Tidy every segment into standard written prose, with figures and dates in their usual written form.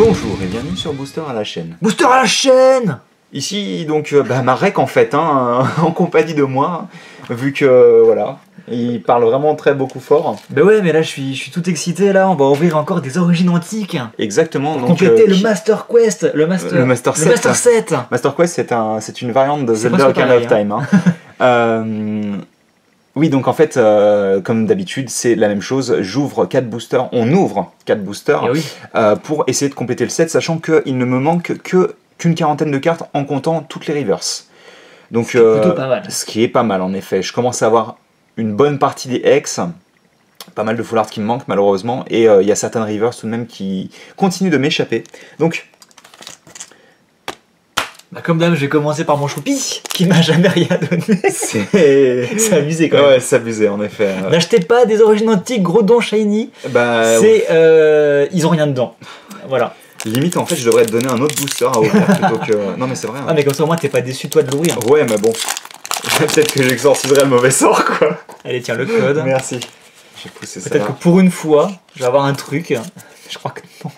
Bonjour et bienvenue sur Booster à la chaîne. Booster à la chaîne! Ici donc Marek en fait, hein, en compagnie de moi, vu que voilà, il parle vraiment beaucoup fort. Bah ouais, mais là je suis tout excité là, on va ouvrir encore des origines antiques. Exactement. Pour compléter le Master Quest, le Master 7. Master Quest c'est une variante de Zelda Ocarina of Time. Hein. Oui, donc en fait, comme d'habitude, c'est la même chose. J'ouvre 4 boosters, on ouvre 4 boosters pour essayer de compléter le set, sachant qu'il ne me manque qu'une quarantaine de cartes en comptant toutes les reverse. Donc, plutôt pas mal. Ce qui est pas mal en effet. Je commence à avoir une bonne partie des X, pas mal de full art qui me manquent malheureusement, et il y a certaines reverse tout de même qui continuent de m'échapper. Donc, bah comme d'hab, je vais commencer par mon choupi, qui m'a jamais rien donné. C'est abusé quand même. Ouais, c'est abusé en effet. N'achetez pas des origines antiques, gros dons shiny. Bah, ils ont rien dedans. Voilà. Limite, en fait, je devrais te donner un autre booster à ouvrir plutôt que... Non mais c'est vrai. Hein. Ah mais comme ça au moins t'es pas déçu toi de l'ouvrir. Ouais, mais bon. Peut-être que j'exorciserai le mauvais sort, quoi. Allez, tiens le code. Merci. J'ai poussé ça. Peut-être que pour une fois, je vais avoir un truc. Je crois que non.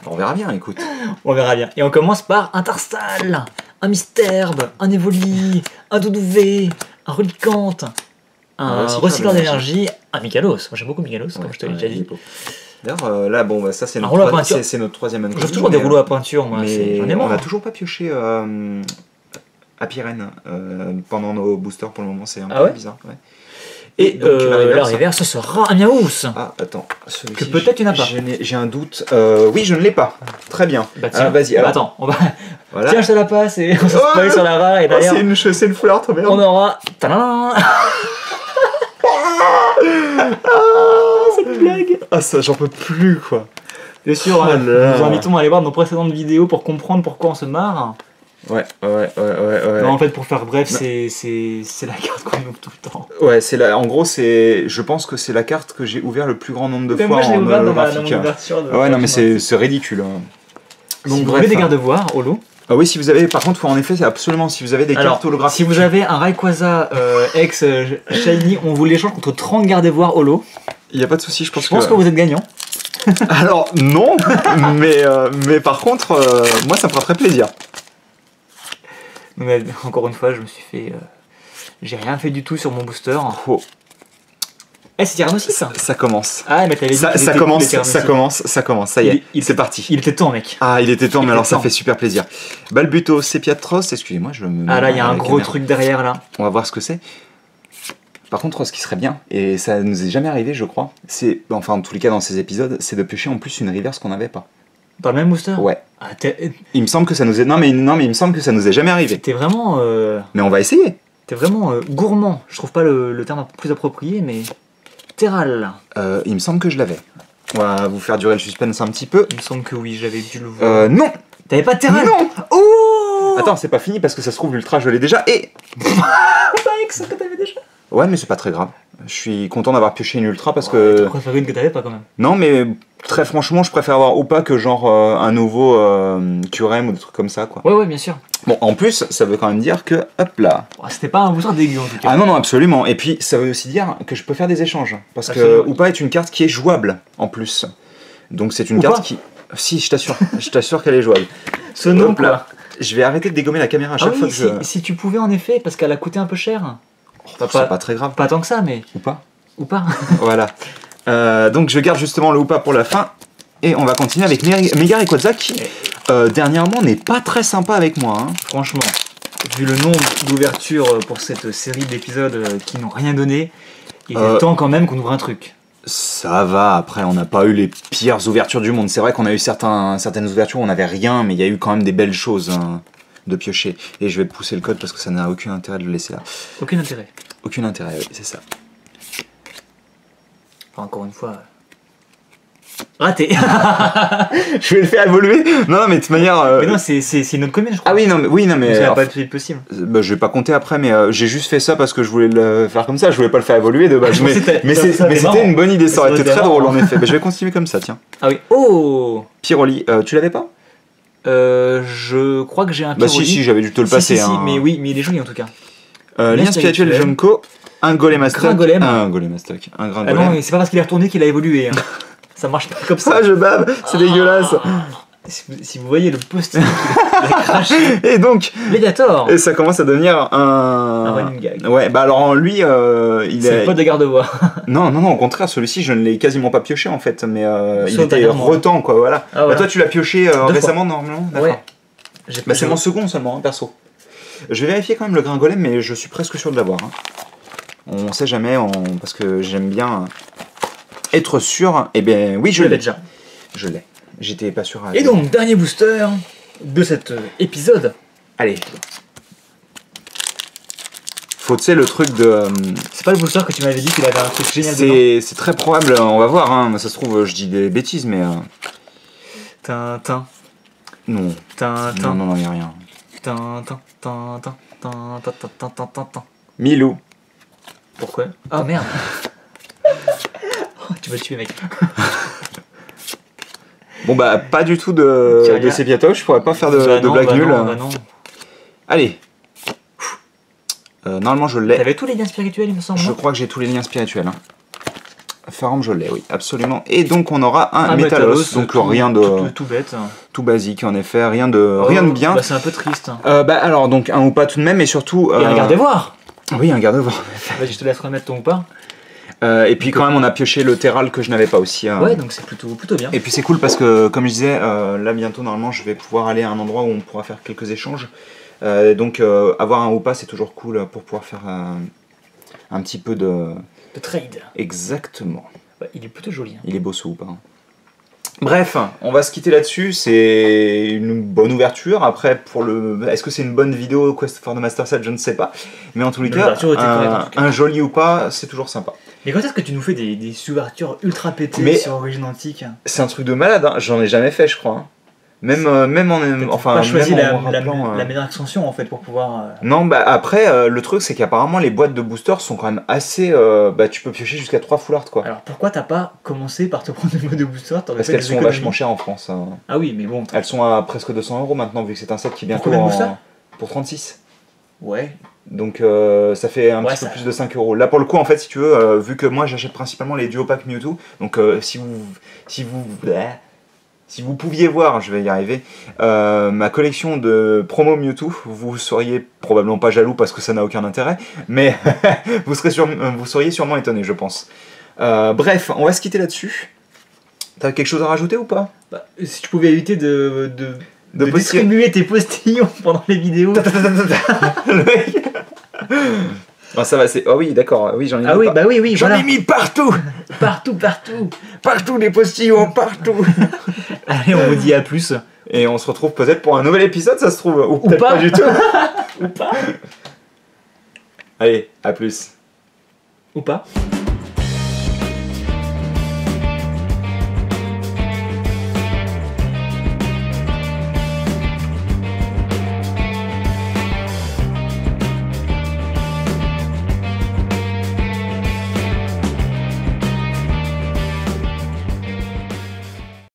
On verra bien, écoute. On verra bien. Et on commence par un Tarsal, un Misterbe, un Evoli, un Doudouvé, un Relicante, un recycleur d'énergie, un Mikalos. Moi j'aime beaucoup Mikalos, comme je te l'ai déjà dit. D'ailleurs, là, bon, bah, ça c'est notre, notre troisième uncommon. J'ai toujours des rouleaux à peinture, moi. Mais on n'a toujours pas pioché à Pyrène pendant nos boosters pour le moment, c'est un peu bizarre. Ouais. Et donc, la reverse, ce sera un Miaous. Ah, attends. Que peut-être tu n'as pas. J'ai un doute. Oui, je ne l'ai pas. Très bien. Bah, tiens, vas-y. Bah, attends, on va. Voilà. Tiens, je te la passe et on s'en spoil sur la rare. Et d'ailleurs, c'est une full art, merde. On aura. Tadam. Cette blague. Ah, ça, j'en peux plus, quoi. Bien sûr, nous vous invitons à aller voir nos précédentes vidéos pour comprendre pourquoi on se marre. Ouais. Non, en fait, pour faire bref, c'est la carte qu'on ouvre tout le temps. Ouais, en gros, je pense que c'est la carte que j'ai ouvert le plus grand nombre de fois moi, je l'ai en ouvert dans holographique. mon ouverture de ouais, non, mais c'est ridicule. Hein. Donc, vous avez des garde-voirs, holo. Ah oui, si vous avez, par contre, en effet, c'est absolument, si vous avez des cartes holographiques. Si vous avez un Rayquaza ex Shiny, on vous l'échange contre 30 garde-voirs holo. Il n'y a pas de souci, je pense que vous êtes gagnant. Alors, non, mais par contre, moi, ça me fera très plaisir. Mais encore une fois, je me suis fait... j'ai rien fait du tout sur mon booster. Oh. Eh, c'est Tyrannosis, ça. Ça commence. Ah, mais t'avais dit ça commence, ça y est, c'est parti. Il était temps, mec. Ah, il était temps, mais alors ça fait super plaisir. Balbuto, Sepiatros, excusez-moi, je me... Ah là, il y a un gros truc derrière, là. On va voir ce que c'est. Par contre, ce qui serait bien, et ça nous est jamais arrivé, je crois, c'est, enfin, en tous les cas, dans ces épisodes, c'est de piocher en plus une reverse qu'on n'avait pas. Dans le même booster? Ouais. Ah, il me semble que ça nous est... Non, mais il me semble que ça nous est jamais arrivé. T'es vraiment... Mais on va essayer. T'es vraiment gourmand. Je trouve pas le terme plus approprié, mais... Terral. Il me semble que je l'avais. On va vous faire durer le suspense un petit peu. Il me semble que oui, j'avais dû le voir. Non. T'avais pas Terral? Non. Oh. Attends, c'est pas fini parce que ça se trouve, l'ultra, je l'ai déjà et... Pas ex que t'avais déjà. Ouais, mais c'est pas très grave. Je suis content d'avoir pioché une ultra parce que... Tu préfères une que t'avais pas quand même. Non, mais très franchement, je préfère avoir ou pas que genre un nouveau Curem ou des trucs comme ça, quoi. Ouais, bien sûr. Bon, en plus, ça veut quand même dire que, hop là... C'était pas un booster dégueu en tout cas. Ah non, absolument. Et puis, ça veut aussi dire que je peux faire des échanges. Parce que Oupa est une carte qui est jouable, en plus. Donc c'est une carte qui... Si, je t'assure qu'elle est jouable. Ce nom, là. Je vais arrêter de dégommer la caméra à chaque fois que je... Si tu pouvais en effet, parce qu'elle a coûté un peu cher. C'est pas très grave. Pas tant que ça, mais... Ou pas. Voilà. Donc je garde justement le Oupa pour la fin. Et on va continuer avec Mega Rayquaza qui, dernièrement, n'est pas très sympa avec moi. Hein. Franchement, vu le nombre d'ouvertures pour cette série d'épisodes qui n'ont rien donné, il est temps quand même qu'on ouvre un truc. Ça va, après on n'a pas eu les pires ouvertures du monde. C'est vrai qu'on a eu certaines ouvertures où on n'avait rien, mais il y a eu quand même des belles choses de piocher. Et je vais pousser le code parce que ça n'a aucun intérêt de le laisser là. Aucun intérêt. Aucun intérêt, oui, c'est ça. Enfin, encore une fois... Raté. Je vais le faire évoluer. Non, mais de toute manière... Mais non, c'est une autre commune, je crois. Ah oui, non, mais... Ça n'a pas été possible. Bah, je vais pas compter après, mais j'ai juste fait ça parce que je voulais le faire comme ça. Je voulais pas le faire évoluer de base. Mais c'était une bonne idée, ça aurait été très drôle en effet. Bah, je vais continuer comme ça, tiens. Ah oui. Oh. Pyroli, tu l'avais pas? Je crois que j'ai un Pyroli. Bah si, j'avais dû te le passer. Si, mais oui, mais il est joli en tout cas. Lien spirituel Junko, un golem à stock. Un golem à stock. Un grand golem. Ah non, c'est pas parce qu'il est retourné qu'il a évolué. Hein. Ça marche pas comme ça. Ah, je bave, c'est dégueulasse. Si vous voyez le post-it qu'il a craché. Et donc, Mediator. et ça commence à devenir un running gag. Ouais, bah alors lui, il c'est pas de garde-voix. Non, au contraire, celui-ci, je ne l'ai quasiment pas pioché en fait, mais il Sauf était retent quoi, voilà. Ah, voilà. Bah, toi, tu l'as pioché récemment, normalement, d'accord. Ouais. Bah, c'est mon second seulement, hein, perso. Je vais vérifier quand même le grain golem, mais je suis presque sûr de l'avoir. Hein. On sait jamais, parce que j'aime bien être sûr. Eh bien, oui, je l'ai déjà. Je l'ai. J'étais pas sûr. Et donc, dernier booster de cet épisode. Allez. Faut, tu sais, le truc de... C'est pas le booster que tu m'avais dit qu'il avait un truc génial dedans. C'est très probable, on va voir, hein. Ça se trouve, je dis des bêtises, mais... Tintin. Non. Tintin. Non, il n'y a rien. Tintin. Milou. Pourquoi? Ah merde. Oh, tu vas tuer, mec. Bon bah, pas du tout de sépiatoche, je pourrais pas faire de blague nulle. Bah non. Allez. Normalement je l'ai. T'avais tous les liens spirituels, il me semble. Je crois que j'ai tous les liens spirituels. Hein. Farum, je l'ai, oui, absolument. Et donc on aura un Métalos, donc rien de... Tout bête. Tout basique, en effet, rien de bien. Bah c'est un peu triste. Bah alors, donc un ou pas tout de même, et surtout... Et un garde-voir. Oui, un garde-voir. Vas-y, je te laisse remettre ton ou pas. Et puis quand même on a pioché le Terral que je n'avais pas aussi. Ouais, donc c'est plutôt bien. Et puis c'est cool parce que comme je disais, là bientôt normalement je vais pouvoir aller à un endroit où on pourra faire quelques échanges. Donc avoir un Hoopa c'est toujours cool pour pouvoir faire un petit peu de trade. Exactement. Ouais, il est plutôt joli. Hein. Il est beau ce Hoopa. Bref, on va se quitter là-dessus, c'est une bonne ouverture. Après, est-ce que c'est une bonne vidéo Quest for the Master Set, je ne sais pas. Mais en tous les cas, un joli Hoopa, c'est toujours sympa. Mais quand est-ce que tu nous fais des ouvertures ultra pétées sur Origine Antique? C'est un truc de malade, hein. J'en ai jamais fait, je crois. Hein. Même en... Enfin, pas choisi la rappelant, meilleure extension en fait pour pouvoir... Non, bah après, le truc c'est qu'apparemment les boîtes de boosters sont quand même assez... bah tu peux piocher jusqu'à 3 full art quoi. Alors pourquoi t'as pas commencé par te prendre des boîtes de boosters? Parce qu'elles sont vachement chères en France. Hein. Ah oui, mais bon... Elles sont à presque 200 € maintenant vu que c'est un set qui est bientôt pour 36. Ouais. Donc ça fait un petit peu plus de 5 €. Là pour le coup en fait si tu veux, vu que moi j'achète principalement les duo pack Mewtwo, donc si vous pouviez voir, je vais y arriver, ma collection de promo Mewtwo, vous seriez probablement pas jaloux parce que ça n'a aucun intérêt, mais vous seriez sûrement étonné, je pense. Bref, on va se quitter là-dessus. T'as quelque chose à rajouter ou pas? Bah, si tu pouvais éviter de distribuer tes postillons pendant les vidéos. Le mec. Ah, ça va, c'est... Oh oui, d'accord, oui, j'en ai mis. Ah oui, bah oui, j'en ai mis partout. Partout les postillons, partout. Allez, on vous dit à plus. Et on se retrouve peut-être pour un nouvel épisode, ça se trouve. Ou peut-être pas du tout. Ou pas. Allez, à plus. Ou pas.